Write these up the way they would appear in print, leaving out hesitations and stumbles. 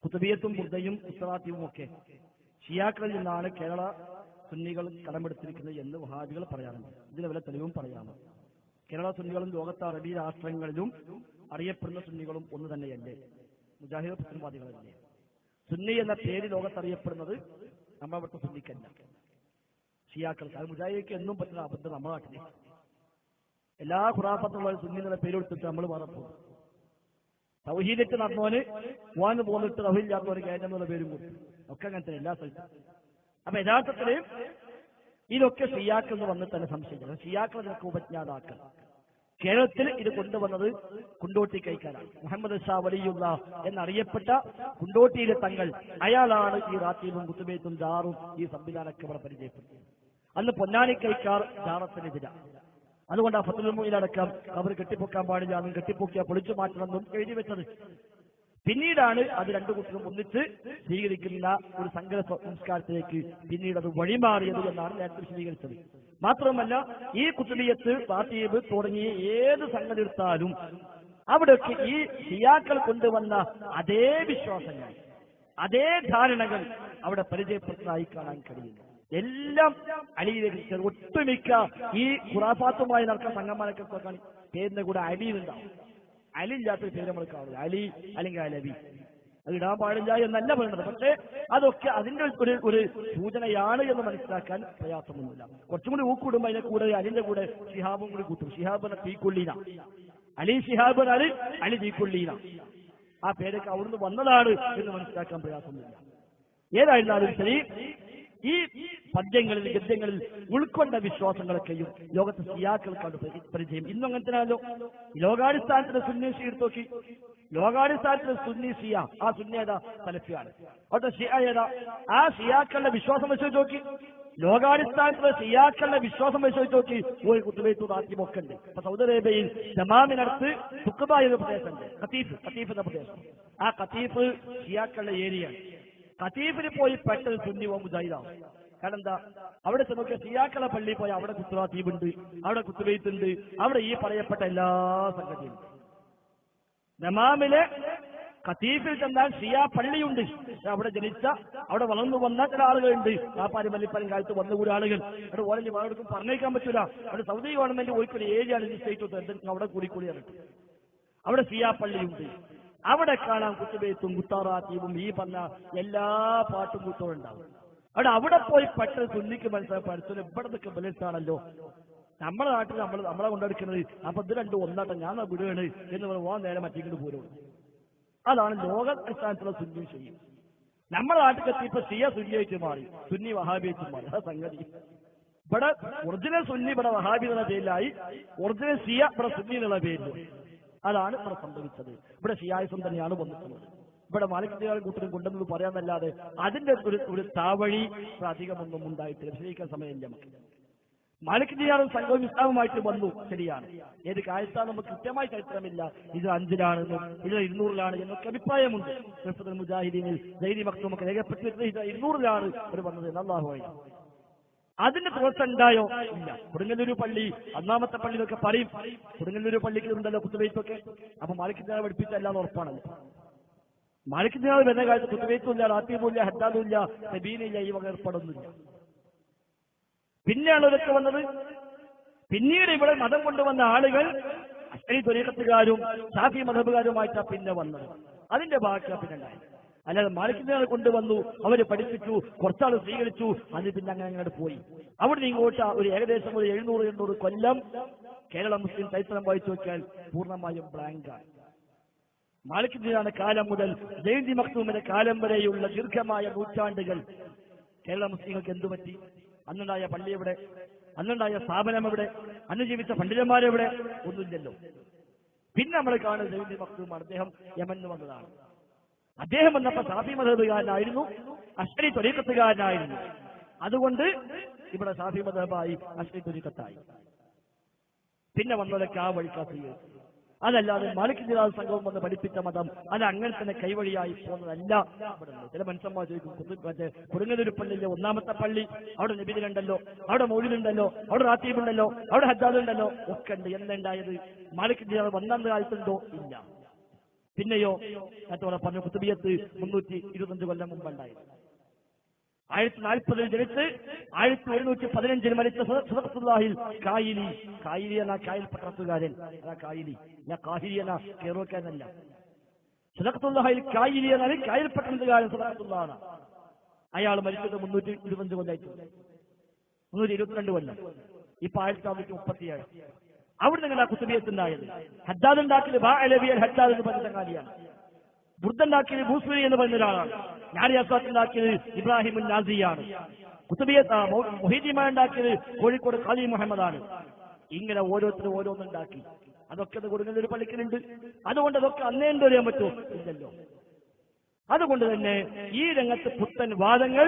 കുത്തുബിയത്തും ബുദ്ധയും ഉത്തറാത്തിയും ഒക്കെ ഷിയാക്കളിൽ നിന്നാണ് കേരള സുന്നികൾ കടമെടുത്തിരിക്കുന്നത് എന്ന് വഹാബികൾ പറയാറുണ്ട്. ഇതിന് വല്ല തെളിവും പറയാമോ? കേരള സുന്നികളും ലോകത്തെ അറബി രാഷ്ട്രങ്ങളിലും അറിയപ്പെടുന്ന സുന്നികളും ഒന്ന് തന്നെയല്ലേ? മുജാഹിദ് പുത്തൻവാദികളല്ലേ? സുന്നി എന്ന പേര് ലോകത്തറിയപ്പെടുന്നത് നമ്മളവിടുത്തെ സുന്നിക്കല്ല, ഷിയാക്കൾക്ക്. അത് മുജാഹിദിക്ക് എന്നും പറ്റുന്ന അബദ്ധം നമ്മുടെ നാട്ടിലെ എല്ലാ ഖുറാഫത്തുള്ള സുന്നി എന്നുള്ള പേരെടുത്തിട്ട് നമ്മൾ മാറപ്പോ തൗഹീദറ്റ് നടന്നവന് പോവാന്ന് പോന്നിട്ട് തൗഹീദില്ലാത്തവന് കേരളം എന്നുള്ള പേരും കൊടുത്തു. ഒക്കെ അങ്ങനത്തെ എല്ലാ സ്ഥലത്തും. അപ്പൊ യഥാർത്ഥത്തില് ഇതൊക്കെ ഷിയാക്കൾ എന്ന് വന്നിട്ട് തന്നെ സംശയിക്കുന്നത്. ഷിയാക്കൾ നിനക്ക് ഉപജ്ഞാതാക്കൾ. കേരളത്തിൽ ഇത് കൊണ്ടുവന്നത് കുണ്ടോട്ടി കൈക്കാരാണ്. മുഹമ്മദ് ഷാ വലിയുള്ള എന്നറിയപ്പെട്ട കുണ്ടോട്ടിയിലെ തങ്ങൾ, അയാളാണ് ഈ റാത്തീബും കുത്തുബേത്തും ജാറും ഈ സംവിധാനമൊക്കെ ഇവിടെ പരിചയപ്പെടുത്തിയത്. അന്ന് പൊന്നാനി കൈക്കാർ ജാറത്തിനെതിരാണ്. അതുകൊണ്ട് ആ ഫത്തുൽ മുഈനടക്കം അവർ കെട്ടിപ്പൊക്കാൻ പാടില്ല എന്നും കെട്ടിപ്പൊക്കിയാൽ പൊളിച്ചു മാറ്റണമെന്നും എഴുതി വെച്ചത്. പിന്നീടാണ് അത് രണ്ടു കൂട്ടരും ഒന്നിച്ച് സ്വീകരിക്കുന്ന ഒരു സങ്കര സംസ്കാരത്തിലേക്ക് പിന്നീട് അത് വഴിമാറിയത് എന്നാണ് നേരത്തെ വിശദീകരിച്ചത്. മാത്രമല്ല, ഈ കുത്തുബിയത്ത് റാത്തീബ് തുടങ്ങിയ ഏത് സംഗതി എടുത്താലും അവിടെയൊക്കെ ഈ ഷിയാക്കൾ കൊണ്ടുവന്ന അതേ വിശ്വാസങ്ങൾ, അതേ ധാരണകൾ അവിടെ പരിചയപ്പെടുന്നതായി കാണാൻ കഴിയുന്നു. എല്ലാം അലിയിലേക്ക് ഒട്ടുമിക്ക ഈ ഖുറാഫാത്തുമായി നടക്കുന്ന സംഘന്മാരൊക്കെ പേരിന്റെ കൂടെ അലിയിലുണ്ടാവും. അലിയില്ലാത്തൊരു പേര് നമ്മൾ കാണില്ല. അലി അല്ലെങ്കിൽ അലവി അത് ഇടാൻ പാടില്ല എന്നല്ല പറയുന്നത്. പക്ഷേ അതൊക്കെ അതിന്റെ ഒരു സൂചനയാണ് എന്ന് മനസ്സിലാക്കാൻ പ്രയാസമൊന്നുമില്ല. കുറച്ചും കൂടി ഊക്കൂടുമ്പോൾ അതിന്റെ കൂടെ അലിന്റെ കൂടെ ഷിഹാബും കൂടി കൂട്ടും. ഷിഹാബ് തീക്കൊള്ളീന, അലി ഷിഹാബ് അലി അലി തീക്കൊള്ളീന. ആ പേരൊക്കെ അവിടുന്ന് വന്നതാണ് എന്ന് മനസ്സിലാക്കാൻ പ്രയാസമൊന്നുമില്ല. ഏതായിരുന്നാലും ശരി, ഈ പദ്യങ്ങളിൽ ഗദ്യങ്ങളിൽ ഉൾക്കൊണ്ട വിശ്വാസങ്ങളൊക്കെയും ലോകത്തെ ഷിയാക്കൾക്കാണ് പരിചയം. ഇന്നും അങ്ങനെ തന്നെയല്ലോ. ലോകാടിസ്ഥാനത്തിലെ സുന്നി ഷിയ എടുത്ത് നോക്കി. ലോകാടിസ്ഥാനത്തിലെ സുന്നി ഷിയ, ആ സുന്നി ഏതാ? സലഫിയാണ്. അവിടെ ഷിയ ഏതാ? ആ ഷിയാക്കളുടെ വിശ്വാസം വെച്ച് നോക്കി. ലോകാടിസ്ഥാനത്തിലെ ഷിയാക്കളുടെ വിശ്വാസം വെച്ച് നോക്കി. ഒരു കുത്തുബൈത്തു റാത്തീബൊക്കെ ഉണ്ട്. ഇപ്പൊ സൗദി അറേബ്യയിൽ ദമാമിനടുത്ത് തുഖബ എന്ന പ്രദേശമുണ്ട്. ഖതീഫ് എന്ന പ്രദേശം. ആ ഖതീഫ് ഷിയാക്കളുടെ ഏരിയയാണ്. ഖതീഫിന് പോയി പെട്ടത് സുന്നി മുജാഹിദാവും. കാരണം എന്താ? അവിടെ നോക്കിയ ഷിയാക്കളെ പള്ളിയിൽ പോയി അവിടെ കുത്തുറാത്തീബുണ്ട്, അവിടെ കുത്തുബൈത്തുണ്ട്, അവിടെ ഈ പറയപ്പെട്ട എല്ലാ സംഗതിയും. ദമാമിലെ ഖതീഫിൽ ചെന്നാൽ ഷിയാ പള്ളിയുണ്ട്. അവിടെ ജനിച്ച, അവിടെ വളർന്നു വന്ന ചില ആളുകളുണ്ട്. പാപ്പാരി മല്ലിപ്പാലും കാലത്ത് വന്നുകൂടിയ ആളുകൾ. അവിടെ ഓരോ ആളുകൾക്കും പറഞ്ഞേക്കാൻ പറ്റൂല. അവിടെ സൗദി ഗവൺമെന്റ് പോയിക്കൊരു ഏരിയയാണ് സ്റ്റേറ്റ് അവിടെ കൂടിക്കൂടിയാണ്. അവിടെ ഷിയാ പള്ളിയുണ്ട്. അവിടെ കാണാം കുത്തുബൈത്തും കുത്താറാത്തീബും ഈ പറഞ്ഞ എല്ലാ പാട്ടും കൂട്ടവും ഉണ്ടാവും. അവിടെ പോയി പെട്ടെന്ന് സുന്നിക്ക് മനസ്സിലാക്കി പഠിച്ചത് ഇവിടെ നിൽക്കുക ബലിട്ടാണല്ലോ, നമ്മുടെ നാട്ടിൽ നമ്മളെ കൊണ്ടെടുക്കുന്നത്. അപ്പൊ ഇത് രണ്ടും ഒന്നാട്ടം ഞാൻ വിടുകയാണ് എന്ന് പറഞ്ഞാൽ നേരെ മറ്റേക്ക് പോരും. അതാണ് ലോക അടിസ്ഥാനത്തിലുള്ള സുന്നി ചെയ്യും. നമ്മുടെ നാട്ടിൽ എത്തിയപ്പോ ഷിയ സുന്നിയായിട്ട് മാറി, സുന്നി വഹാബിയായിട്ട് മാറി. ആ സംഗതി ഇവിടെ ഒറിജിനൽ സുന്നി ഇവിടെ വഹാബി എന്നുള്ള പേരിലായി, ഒറിജിനൽ ഷിയ ഇവിടെ സുന്നി എന്നുള്ള പേരിലും. അതാണ് ഇവിടെ സംഭവിച്ചത്. ഇവിടെ ഷിയായിസം തന്നെയാണ് വന്നിട്ടുള്ളത്. ഇവിടെ മാലിക് കൂട്ടരും കൊണ്ടുവന്നത് പറയാന്നല്ലാതെ അതിന്റെ ഒരു താവഴി അധികമൊന്നും ഉണ്ടായിട്ടില്ല. വിശദീകരിക്കാൻ സമയമില്ല നമുക്ക്. മാലിക് ജിയാറും സംഘവും ഇസ്ലാമുമായിട്ട് വന്നു, ശരിയാണ്. ഏത് കാലത്താണ് നമുക്ക് കൃത്യമായി ചരിത്രമില്ല. ഇത് 5-ലാണെന്നും ഇത് 200-ലാണ് എന്നൊക്കെ അഭിപ്രായമുണ്ട്. മുജാഹിദീനിൽ ജൈദി മക്തുമൊക്കെ രേഖപ്പെടുത്തി 200-ലാണ് ഒരു വന്നത് എന്ന് അല്ലാഹു അഅലം. അതിന്റെ തുടർച്ച ഉണ്ടായോ? ഇല്ല. കൊടുങ്ങല്ലൂർ പള്ളി ഒന്നാമത്തെ പള്ളി എന്നൊക്കെ പറയും. കൊടുങ്ങല്ലൂർ പള്ളിക്ക് ഉണ്ടല്ലോ കുത്തുബൈത്തൊക്കെ. അപ്പൊ മാലിക് ജിയാർ പഠിപ്പിച്ചല്ലാന്ന് ഉറപ്പാണല്ലോ. മാലിക് ജിയാർ വരുന്ന കാലത്ത് കുത്തുബൈത്തുമില്ല, റാത്തീബുമില്ല, ഹദ്ദാദുമില്ല, സബീനില്ല, ഈ വക ഏർപ്പാടൊന്നുമില്ല. പിന്നെയാണ് ഇതൊക്കെ വന്നത്. പിന്നീട് ഇവിടെ മതം കൊണ്ടുവന്ന ആളുകൾ അശ്അരി ത്വരീഖത്തുകാരും ശാഫി മദ്ഹബുകാരുമായിട്ടാണ് പിന്നെ വന്നത്. അതിന്റെ ബാക്കിയാ പിന്നെ ഉണ്ടായത്. അല്ലാതെ മാലിക് ജിയാർ കൊണ്ടുവന്നു, അവര് പഠിപ്പിച്ചു, കുറച്ചാൾ സ്വീകരിച്ചു, അത് പിന്നെ അങ്ങനെ പോയി. അവിടെ ഇങ്ങോട്ട് ഒരു ഏകദേശം ഒരു 700-800 കൊല്ലം കേരള മുസ്ലിം ചരിത്രം വായിച്ചു നോക്കിയാൽ പൂർണ്ണമായും ബ്ലാങ്കാണ്. മാലിക് ജിയാറിന്റെ കാലം മുതൽ ജൈദി മഖ്ദൂമിന്റെ കാലം വരെയുള്ള ദീർഘമായ നൂറ്റാണ്ടുകൾ കേരള മുസ്ലിങ്ങൾക്ക് എന്തു പറ്റി? അന്നുണ്ടായ പള്ളി എവിടെ? അന്നുണ്ടായ സ്ഥാപനം എവിടെ? അന്ന് ജീവിച്ച പണ്ഡിതന്മാരെവിടെ? ഒന്നുമില്ലല്ലോ. പിന്നെ നമ്മൾ കാണുന്നത് ജൈദി മഖ്ദൂമാണ്. അദ്ദേഹം യമനിൽ വന്നതാണ്. അദ്ദേഹം വന്നപ്പോ ശാഫി മദ്ഹബുകാരനായിരുന്നു, അശ്അരി ത്വരീഖത്തുകാരനായിരുന്നു. അതുകൊണ്ട് ഇവിടെ ശാഫി മദ്ഹബായി, അശ്അരി ത്വരീഖത്തായി. പിന്നെ വന്നതൊക്കെ ആ വഴിക്കാ സ്വീകരിച്ചു. അതല്ലാതെ മാലിക് ജിയാർ സംഘവും വന്ന് പഠിപ്പിച്ച മതം അത് അങ്ങനെ തന്നെ കൈവഴിയായി പോകുന്നതല്ല. ചില മനുഷ്യന്മാർ ചോദിക്കും, മറ്റേ കൊടുങ്ങല്ലൂർ പള്ളിയിലെ ഒന്നാമത്തെ പള്ളി, അവിടെ നബിദിനുണ്ടല്ലോ, അവിടെ മൗലിദുണ്ടല്ലോ, അവിടെ റാത്തീബുണ്ടല്ലോ, അവിടെ ഹദ്ദാദുണ്ടല്ലോ, ഒക്കെ ഉണ്ട്. എന്തുണ്ടായത്? മാലിക് ജിയാർ വന്ന കാലത്തുണ്ടോ? ഇല്ല. പിന്നെയോ മറ്റോടെ പറഞ്ഞു കുത്തുബിയത്ത് 325 കൊല്ലം മുമ്പുണ്ടായി. 1040 ജനിച്ച് 1115 മരിച്ച സദഖത്തുല്ലാഹിൽ കായിലി. കായിലി എന്ന കായിൽ പട്ടണത്തുകാരൻ, അതാ കായിലി. ഞാൻ കാഹിലി എന്ന കേറോക്കാരനല്ല. സദഖത്തുല്ലാഹിൽ കായിലി എന്നാൽ കായിൽ പട്ടണത്തുകാരൻ സദഖത്തുല്ലാഹ്. അയാൾ മരിച്ചത് 325 കൊല്ലമായിട്ടുണ്ട്. 322 കൊല്ലം. ഇപ്പൊ 1937. അവിടെ നിങ്ങളുടെ കുത്തുബിയത്തുണ്ടായത്. ഹദ്ദാദ് ഉണ്ടാക്കിയത് ഹദ്ദാദ് എന്ന് പറഞ്ഞ കാര്യമാണ്. ബുർദുണ്ടാക്കിയത് ബൂസ്വരി എന്ന് പറഞ്ഞ ഒരാളാണ്. ഞാരിയാസാത്ത് ഉണ്ടാക്കിയത് ഇബ്രാഹിം നാസിയാണ്. കുത്തുബിയത്ത് മൊഹീദ്ദീൻ ഉണ്ടാക്കിയത് കോഴിക്കോട് ഖാലി മുഹമ്മദാണ്. ഇങ്ങനെ ഓരോരുത്തരും ഓരോന്നുണ്ടാക്കി. അതൊക്കെ കൊടുക്കുന്ന ഒരു പള്ളിക്കലുണ്ട്. അതുകൊണ്ട് അതൊക്കെ അന്നേ എന്തറിയാൻ പറ്റുമോ? ഇല്ലല്ലോ. അതുകൊണ്ട് തന്നെ ഈ രംഗത്ത് പുത്തൻ വാദങ്ങൾ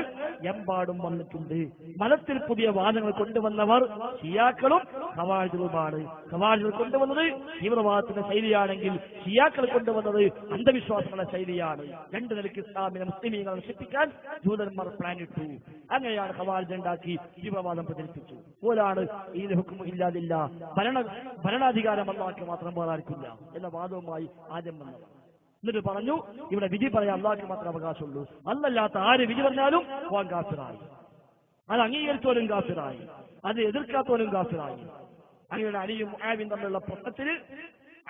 എമ്പാടും വന്നിട്ടുണ്ട്. മതത്തിൽ പുതിയ വാദങ്ങൾ കൊണ്ടുവന്നവർ ഷിയാക്കളും ഖവാരിജുകളുമാണ്. ഖവാരിജുകൾ കൊണ്ടുവന്നത് തീവ്രവാദത്തിന്റെ ശൈലിയാണെങ്കിൽ ഷിയാക്കൾ കൊണ്ടുവന്നത് അന്ധവിശ്വാസങ്ങളുടെ ശൈലിയാണ്. രണ്ടു നിലയ്ക്ക് ഇസ്ലാമിനെ മുസ്ലിമീങ്ങളെ നശിപ്പിക്കാൻ ജൂതന്മാർ പ്ലാൻ ഇട്ടു. അങ്ങനെയാണ് ഖവാരിജ് ഉണ്ടാക്കി തീവ്രവാദം പ്രചരിപ്പിച്ചു. പോലാണ് ഈ ഹുക്മു ഇല്ലാതില്ല, ഭരണാധികാരം അല്ലാഹുവിന് മാത്രം പോരാടിക്കില്ല എന്ന വാദവുമായി ആദ്യം വന്നത്. എന്നിട്ട് പറഞ്ഞു ഇവിടെ വിധി പറയാൻ അല്ലാഹുവിന് മാത്രം അവകാശമുള്ളൂ. അല്ലല്ലാത്ത ആര് വിധി പറഞ്ഞാലും പോകാൻ കാഫിറായി. അത് അംഗീകരിച്ചവരും കാഫിറായി, അത് എതിർക്കാത്തവരും കാഫിറായി. അങ്ങനെ അലിയും മുആവിയും തമ്മിലുള്ള പ്രശ്നത്തിൽ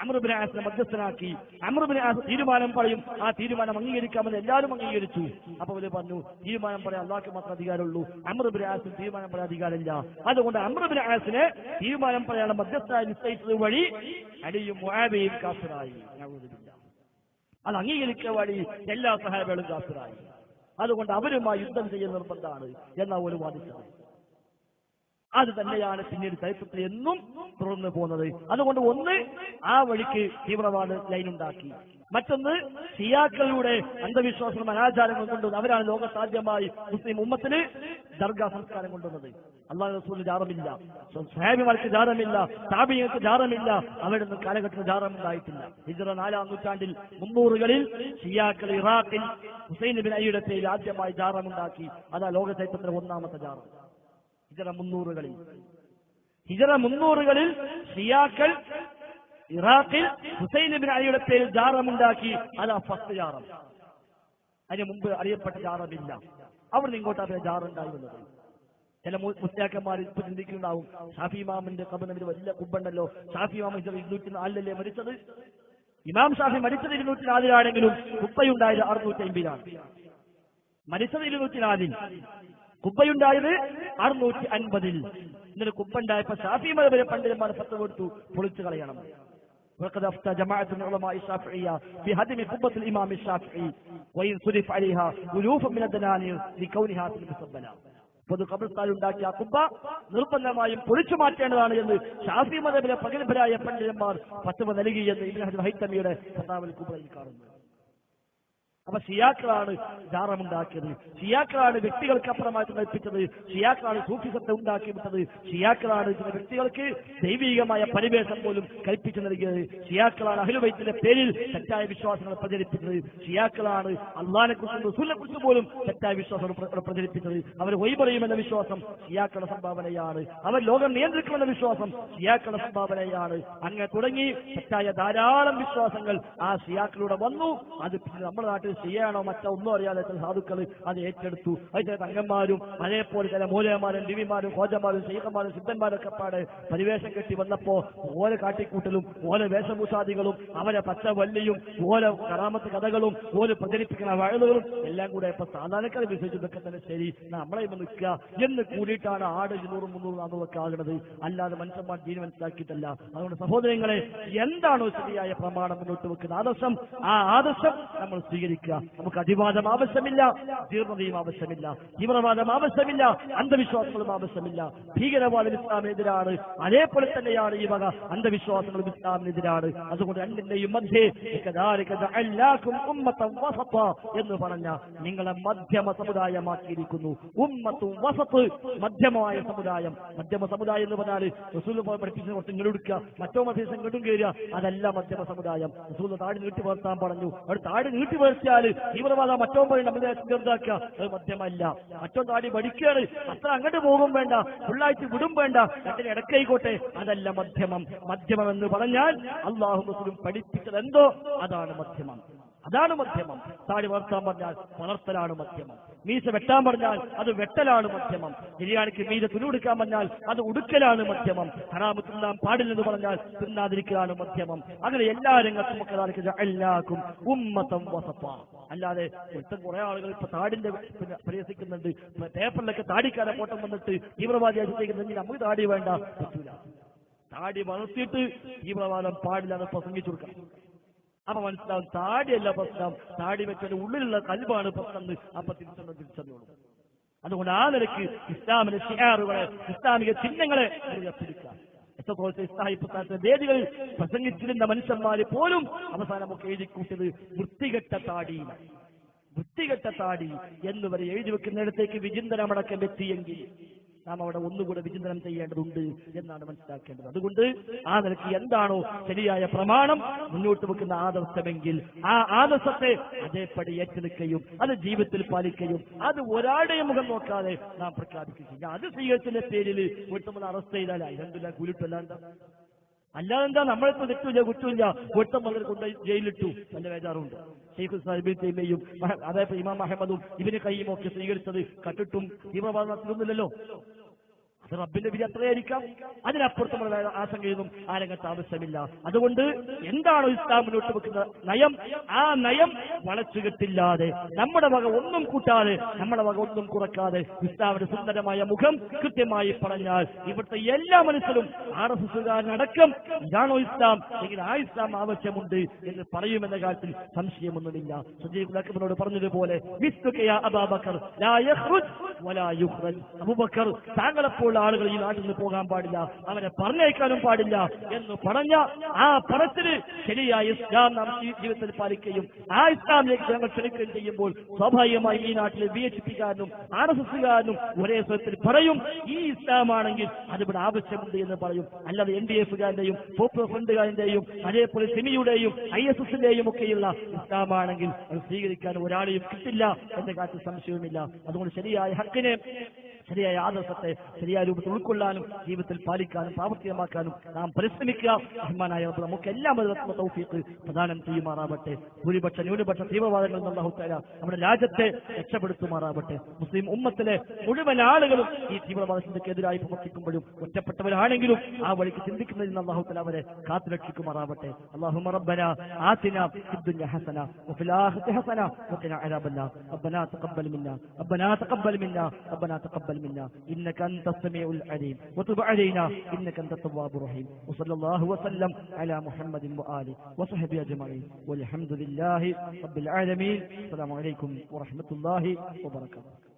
അംർ ഇബ്നു ആസിനെ മധ്യസ്ഥനാക്കി. അംർ ഇബ്നു ആസ് തീരുമാനം പറയും, ആ തീരുമാനം അംഗീകരിക്കാമെന്ന് എല്ലാവരും അംഗീകരിച്ചു. അപ്പൊ അവർ പറഞ്ഞു തീരുമാനം പറയാൻ അല്ലാഹുവിന് മാത്രം അധികാരമുള്ളൂ, അംർ ഇബ്നു ആസിന് തീരുമാനം പറയാൻ അധികാരമില്ല. അതുകൊണ്ട് അംർ ഇബ്നു ആസിനെ തീരുമാനം പറയാനുള്ള മധ്യസ്ഥനായി നിശ്ചയിച്ചത് വഴി അലിയും മുആവിയും കാഫിറായി. അത് അംഗീകരിക്കുക വഴി എല്ലാ സഹാബികളും കാഫിറായി. അതുകൊണ്ട് അവരുമായി യുദ്ധം ചെയ്യൽ നിർബന്ധമാണ് എന്നാ ഒരു വാദിച്ചത്. അത് തന്നെയാണ് പിന്നീട് ചരിത്രത്തിൽ എന്നും തുടർന്ന് പോകുന്നത്. അതുകൊണ്ട് ഒന്ന് ആ വഴിക്ക് തീവ്രവാദ ലൈനുണ്ടാക്കി, മറ്റൊന്ന് ഷിയാക്കളുടെ അന്ധവിശ്വാസങ്ങളും അനാചാരങ്ങളും കൊണ്ടുവന്ന് അവരാണ് ലോകസാധ്യമായി മുസ്ലിം ഉമ്മത്തിന് ദർഗാ സംസ്കാരം കൊണ്ടുവന്നത്. അല്ലാഹു റസൂലിന് ജാറമില്ല, സഹാബിമാർക്ക് ജാറമില്ല, താബിഈങ്ങൾക്ക് ജാറമില്ല, അവരുടെ ഒന്നും കാലഘട്ടത്തിൽ ജാറമുണ്ടായിട്ടില്ല. ഹിജ്റ 4-ാം നൂറ്റാണ്ടിൽ 300കളിൽ ഷിയാക്കൾ ഇറാഖിൽ ഹുസൈൻ ബിൻ അലിയുടെ പേരിൽ ആദ്യമായി ജാറമുണ്ടാക്കി. അതാ ലോക ചരിത്രത്തിലെ ഒന്നാമത്തെ ജാറം. ഹിജ്റ 300കളിൽ ഷിയാക്കൾ ഇറാഖിൽ ഹുസൈൻ ബിൻ അലിയുടെ പേരിൽ ജാറമുണ്ടാക്കി. അതാ ഫസ്റ്റ് ജാറം. അതിന് മുമ്പ് അറിയപ്പെട്ട ജാറമില്ല. അവിടെ ഇങ്ങോട്ടാണ് ജാറുണ്ടായി വന്നത്. ചില മുസ്ലിയാക്കന്മാർ ഇപ്പൊ ചിന്തിക്കുന്നുണ്ടാവും, ഷാഫി ഇമാമിന്റെ ഖബറിന് വലിയ കുബ്ബുണ്ടല്ലോ, ഷാഫി ഇമാം 204 മരിച്ചത്. ഇമാം ഷാഫി മരിച്ചത് 204 കുബ്ബയുണ്ടായത് 650. മരിച്ചത് 204, കുബ്ബയുണ്ടായത് 650. ഇന്നലെ കുബ്ബുണ്ടായപ്പോ ഷാഫി മദ്ഹബിലെ പണ്ഡിതന്മാർ ഫത്വ കൊടുത്തു, പൊളിച്ചു കളയണം. وقد افتى جماعة من علماء الشافعية بهدم قبة الإمام الشافعي وإن صرف عليها ألوف من الدنانير لكونها في المسبلة. പൊതു ഖബർസ്ഥാൻ ഉണ്ടാക്കിയ കുബ്ബ നിർബന്ധമായും പൊളിച്ചു മാറ്റേണ്ടതാണ് എന്ന് ഷാഫി മദ്ഹബിലെ പ്രഗത്ഭരായ പണ്ഡിതന്മാർ ഫത്വ നൽകിയെന്ന് ഇബ്നു ഹജർ ഹൈതമിയുടെ ഫതാവൽ കുബ്രയിൽ കാണുന്നു. അപ്പൊ ഷിയാക്കളാണ് ജാറമുണ്ടാക്കിയത്, ഷിയാക്കളാണ് വ്യക്തികൾക്ക് അപ്പുറമായിട്ട് കൽപ്പിച്ചത്, ഷിയാക്കളാണ് സൂഫിസത്തെ ഉണ്ടാക്കി വിട്ടത്, ഷിയാക്കളാണ് ചില വ്യക്തികൾക്ക് ദൈവികമായ പരിവേഷം പോലും കൽപ്പിച്ചു നൽകിയത്, ഷിയാക്കളാണ് അഹ്ലുൽ ബൈത്തിന്റെ പേരിൽ തെറ്റായ വിശ്വാസങ്ങൾ പ്രചരിപ്പിച്ചത്, ഷിയാക്കളാണ് അള്ളാഹിനെ കുറിച്ചും റസൂലിനെ കുറിച്ചും പോലും തെറ്റായ വിശ്വാസങ്ങൾ പ്രചരിപ്പിച്ചത്. അവർ വഴി പറയുമെന്ന വിശ്വാസം ഷിയാക്കളുടെ സംഭാവനയാണ്, അവർ ലോകം നിയന്ത്രിക്കുമെന്ന വിശ്വാസം ഷിയാക്കളുടെ സംഭാവനയാണ്. അങ്ങനെ തുടങ്ങി തെറ്റായ ധാരാളം വിശ്വാസങ്ങൾ ആ ഷിയാക്കളിലൂടെ വന്നു. അത് പിന്നെ നമ്മുടെ നാട്ടിൽ ഷിയാണോ മറ്റോ ഒന്നും അറിയാതെ ചില സാധുക്കൾ അത് ഏറ്റെടുത്തു. അതിന്റെ തങ്ങന്മാരും അതേപോലെ ചില മൂലയന്മാരും ലിവിമാരും ഖോജമാരും ശൈഖന്മാരും സിദ്ധന്മാരൊക്കെ പാടെ പരിവേഷം കെട്ടി വന്നപ്പോ ഓരോ കാട്ടിക്കൂട്ടലും ഓരോ വേഷഭൂഷാദികളും അവരെ പച്ചവല്ലിയും ഓരോ കറാമത്ത് കഥകളും ഓരോ പ്രചരിപ്പിക്കുന്ന വയലുകളും എല്ലാം കൂടെ ഇപ്പൊ സാധാരണക്കാരെ വിശ്വസിച്ചതൊക്കെ തന്നെ ശരി, നമ്മളെ നിൽക്കുക എന്ന് കൂടിയിട്ടാണ് 200, 300, 400 ആകുന്നത്. അല്ലാതെ മനുഷ്യന്മാർ ദീൻ മനസ്സിലാക്കിയിട്ടല്ല. അതുകൊണ്ട് സഹോദരങ്ങളെ, എന്താണോ ശരിയായ പ്രമാണം മുന്നോട്ട് വെക്കുന്ന ആദർശം, ആ ആദർശം നമ്മൾ സ്വീകരിക്കുക. നമുക്ക് അധിവാദം ആവശ്യമില്ല, ജീർണതയും ആവശ്യമില്ല, തീവ്രവാദം ആവശ്യമില്ല, അന്ധവിശ്വാസങ്ങളും ആവശ്യമില്ല. ഭീകരവാദം ഇസ്ലാമിനെതിരാണ്, അതേപോലെ തന്നെയാണ് ഈ വക അന്ധവിശ്വാസങ്ങളും ഇസ്ലാമിനെതിരാണ്. അതുകൊണ്ട് രണ്ടിന്റെയും മധ്യേ എന്ന് പറഞ്ഞ നിങ്ങളെ മധ്യമ സമുദായമാക്കിയിരിക്കുന്നു. ഉമ്മത്തും വസത്ത്, മധ്യമമായ സമുദായം. മധ്യമ സമുദായം എന്ന് പറഞ്ഞാൽ റസൂൽ പഠിപ്പിച്ച കുറച്ച് ഇങ്ങെടുക്കുക, മറ്റോ മധ്യസം ഇങ്ങോട്ടും കയറുക, അതല്ല മധ്യമ സമുദായം. റസൂൽ താടി നീട്ടി വളർത്താൻ പറഞ്ഞു. അവർ താടി നീട്ടി വളർത്തിയാൽ കഴിഞ്ഞാൽ തീവ്രവാദം മറ്റോ പോയി നമ്മളെ ചെറുതാക്കുക, അത് മധ്യമല്ല. മറ്റോ താടി പഠിക്കുകയാണ്, അത്ര അങ്ങോട്ട് പോകും വേണ്ട, ഫുള്ളായിട്ട് വിടും വേണ്ട, രണ്ടിന് ഇടയ്ക്കായിക്കോട്ടെ, അതല്ല മധ്യമം. മധ്യമം എന്ന് പറഞ്ഞാൽ അള്ളാഹു റസൂലും പഠിപ്പിച്ചത് എന്തോ അതാണ് മധ്യമം. അതാണ് മധ്യമം. താടി വളർത്താൻ പറഞ്ഞാൽ വളർത്തലാണ് മധ്യമം. മീശ വെട്ടാൻ പറഞ്ഞാൽ അത് വെട്ടലാണ് മധ്യമം. ബിരിയാണിക്ക് മീശ തുണിയെടുക്കാൻ പറഞ്ഞാൽ അത് ഉടുക്കലാണ് മധ്യമം. ഹറാമ് തിന്നാൻ പാടില്ലെന്ന് പറഞ്ഞാൽ തിന്നാതിരിക്കലാണ് മധ്യമം. അങ്ങനെ എല്ലാ രംഗത്തും എല്ലാവർക്കും ഉമ്മത്തം വസഫ. അല്ലാതെ ഇഷ്ടം കുറെ ആളുകൾ ഇപ്പൊ താടിന്റെ പരിഹസിക്കുന്നുണ്ട്. പേപ്പറിലൊക്കെ താടിക്കാരെ ഫോട്ടം വന്നിട്ട് തീവ്രവാദിയായി ചിന്തിക്കുന്നെങ്കിൽ നമുക്ക് താടി വേണ്ട, പറ്റൂല. താടി വളർത്തിയിട്ട് തീവ്രവാദം പാടില്ല എന്ന് പ്രസംഗിച്ചു കൊടുക്കണം. അപ്പൊ മനസ്സിലാവും താടിയല്ല പ്രശ്നം, താടി വെച്ചതിന്റെ ഉള്ളിലുള്ള കൽബാണ് പ്രശ്നം. അപ്പൊ തിരിച്ചറിഞ്ഞോളൂ. അതുകൊണ്ട് ആ നിലയ്ക്ക് ഇസ്ലാമിലെ ഷിആറുകളെ, ഇസ്ലാമിക ചിഹ്നങ്ങളെ പിടിക്കാം. ഇസ്ലാമിക വേദികളിൽ പ്രസംഗിച്ചിരുന്ന മനുഷ്യന്മാര് പോലും അവസാനമൊക്കെ എഴുതി കൂട്ടിയത് വൃത്തികെട്ട താടി, വൃത്തികെട്ട താടി എന്നുവരെ എഴുതി വെക്കുന്നിടത്തേക്ക് വിചിന്തനമടക്കം എത്തിയെങ്കിൽ നാം അവിടെ ഒന്നുകൂടെ വിചിന്തനം ചെയ്യേണ്ടതുണ്ട് എന്നാണ് മനസ്സിലാക്കേണ്ടത്. അതുകൊണ്ട് ആ നിലയ്ക്ക് എന്താണോ ശരിയായ പ്രമാണം മുന്നോട്ട് വെക്കുന്ന ആദർശമെങ്കിൽ ആ ആദർശത്തെ അതേപടി ഏറ്റെടുക്കുകയും അത് ജീവിതത്തിൽ പാലിക്കുകയും അത് ഒരാളുടെയും മുഖം നോക്കാതെ നാം പ്രഖ്യാപിക്കുകയും അത് സ്വീകരിച്ചതിന്റെ പേരിൽ വീട്ടുമ്പോൾ അറസ്റ്റ് ചെയ്താൽ ഇതെന്തില്ല കൂലിട്ടല്ലാണ്ട് അല്ലാതെന്താ നമ്മളെത്തും തെറ്റില്ല കുറ്റമില്ല വീട്ടം വളരെ കൊണ്ട് ജയിലിട്ടു നല്ല വേജാറുണ്ട്. ഷെയ്ഖ് സാഹിബിൻ തൈമിയും അതേപോലെ ഇമാം അഹമ്മദും ഇവന് കയ്യും ഒക്കെ സ്വീകരിച്ചത് കട്ടിട്ടും തീവ്രവാദത്തിലൊന്നുമില്ലല്ലോ. അത് റബ്ബിന്റെ വിധി അത്രയായിരിക്കാം. അതിനപ്പുറത്തുള്ള ആശങ്കയൊന്നും ആ രംഗത്ത് ആവശ്യമില്ല. അതുകൊണ്ട് എന്താണോ ഇസ്ലാം മുന്നോട്ട് വെക്കുന്ന നയം, ആ നയം വളച്ചുകെട്ടില്ലാതെ നമ്മുടെ വക ഒന്നും കൂട്ടാതെ നമ്മുടെ വക ഒന്നും കുറക്കാതെ ഇസ്ലാമിന്റെ സുന്ദരമായ മുഖം കൃത്യമായി പറഞ്ഞാൽ ഇവിടുത്തെ എല്ലാ മനുഷ്യരും RSSകാരനടക്കം ഇതാണോ ഇസ്ലാം എങ്കിൽ ആ ഇസ്ലാം ആവശ്യമുണ്ട് എന്ന് പറയുമെന്ന കാര്യത്തിൽ സംശയമൊന്നുമില്ല. സുജീബ് പറഞ്ഞതുപോലെ അബൂബക്കർ താങ്കളെപ്പോൾ ആളുകൾ ഈ നാട്ടിൽ നിന്ന് പോകാൻ പാടില്ല, അവരെ പറഞ്ഞയക്കാനും പാടില്ല എന്ന് പറഞ്ഞ ആ പറച്ചില് ശരിയായ ഇസ്ലാം നാം ജീവിതത്തിൽ പാലിക്കുകയും ആ ഇസ്ലാമിലേക്ക് ഞങ്ങൾ ക്ഷണിക്കുകയും ചെയ്യുമ്പോൾ സ്വാഭാവികമായി ഈ നാട്ടിലെ BHPക്കാരനും RSSകാരനും ഒരേ സ്വരത്തിൽ പറയും ഈ ഇസ്ലാമാണെങ്കിൽ അതിവിടെ ആവശ്യമുണ്ട് എന്ന് പറയും. അല്ലാതെ NDFകാരന്റെയും പോപ്പുലർ ഫ്രണ്ടുകാരന്റെയും അതേപോലെ സിമിയുടെയും ISSന്റെയും ഒക്കെയുള്ള ഇസ്ലാമാണെങ്കിൽ അത് സ്വീകരിക്കാൻ ഒരാളെയും കിട്ടില്ല എന്ന കാര്യത്തിൽ സംശയവുമില്ല. അതുകൊണ്ട് ശരിയായ ഹക്കിനെ, ശരിയായ ആദർശത്തെ ശരിയായ രൂപത്തിൽ ഉൾക്കൊള്ളാനും ജീവിതത്തിൽ പാലിക്കാനും പ്രാവർത്തികമാക്കാനും നാം പരിശ്രമിക്കുക. റഹ്മാനായ റബ്ബ് നമുക്ക് എല്ലാ മതത്തിലുള്ള തൗഫീഖ് പ്രദാനം ചെയ്യുമാറാവട്ടെ. ഭൂരിപക്ഷ ന്യൂനപക്ഷ തീവ്രവാദങ്ങളിൽ നിന്ന് അല്ലാഹു തആല നമ്മുടെ രാജ്യത്തെ രക്ഷപ്പെടുത്തുമാറാവട്ടെ. മുസ്ലിം ഉമ്മത്തിലെ മുഴുവൻ ആളുകളും ഈ തീവ്രവാദ ചിന്തക്കെതിരായി പ്രവർത്തിക്കുമ്പോഴും ഒറ്റപ്പെട്ടവരാണെങ്കിലും ആ വഴിക്ക് ചിന്തിക്കുന്നതിൽ നിന്ന് അല്ലാഹു തആല അവരെ കാത്തുരക്ഷിക്കുമാറാവട്ടെ. അല്ലാഹുമ്മ റബ്ബനാ ആതിനാ ഫിദ്ദുനിയ ഹസന വഫിൽ ആഖിറതി ഹസന വഖിനാ അദാബന്നാർ. റബ്ബനാ തഖബ്ബൽ മിന്നാ റബ്ബനാ തഖബ്ബൽ മിന്നാ റബ്ബനാ തഖബ്ബൽ منا إنك أنت السميع العليم وتب علينا إنك أنت التواب الرحيم. وصلى الله وسلم على محمد وآله وصحبه أجمعين والحمد لله رب العالمين. السلام عليكم ورحمة الله وبركاته.